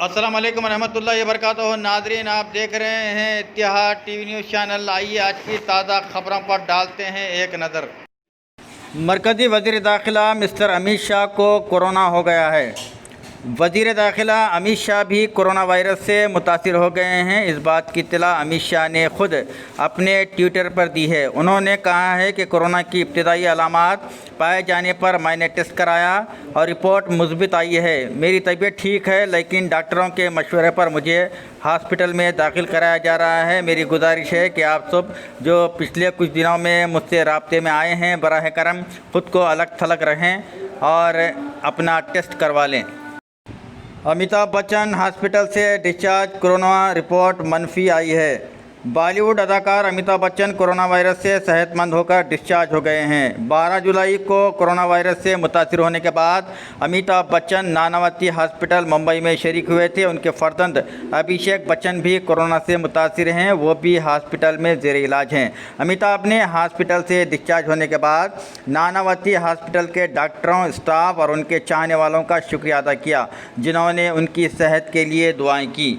السلام علیکم ورحمۃ اللہ وبرکاتہ۔ ناظرین، آپ دیکھ رہے ہیں اتحاد ٹی وی نیوز چینل۔ آئیے آج کی تازہ خبروں پر ڈالتے ہیں ایک نظر۔ مرکزی وزیر داخلہ مسٹر امت شاہ کو کورونا ہو گیا ہے۔ وزیر داخلہ امت شاہ بھی کورونا وائرس سے متاثر ہو گئے ہیں۔ اس بات کی اطلاع امت شاہ نے خود اپنے ٹویٹر پر دی ہے۔ انہوں نے کہا ہے کہ کورونا کی ابتدائی علامات پائے جانے پر میں نے ٹیسٹ کرایا اور رپورٹ مثبت آئی ہے۔ میری طبیعت ٹھیک ہے، لیکن ڈاکٹروں کے مشورے پر مجھے ہاسپٹل میں داخل کرایا جا رہا ہے۔ میری گزارش ہے کہ آپ سب جو پچھلے کچھ دنوں میں مجھ سے رابطے میں آئے ہیں، براہ کرم خود کو الگ تھلگ رہیں اور اپنا ٹیسٹ کروا لیں۔ امیتابھ بچن ہاسپٹل سے ڈسچارج، کورونا رپورٹ منفی آئی ہے۔ بالی ووڈ اداکار امیتابھ بچن کورونا وائرس سے صحت مند ہو کر ڈسچارج ہو گئے ہیں۔ 12 جولائی کو کورونا وائرس سے متاثر ہونے کے بعد امیتابھ بچن ناناوتی ہاسپٹل ممبئی میں شریک ہوئے تھے۔ ان کے فرزند ابھیشیک بچن بھی کورونا سے متاثر ہیں، وہ بھی ہاسپٹل میں زیر علاج ہیں۔ امیتابھ نے ہاسپٹل سے ڈسچارج ہونے کے بعد ناناوتی ہاسپٹل کے ڈاکٹروں، اسٹاف اور ان کے چاہنے والوں کا شکریہ ادا کیا، جنہوں نے ان کی صحت کے لیے دعائیں کی۔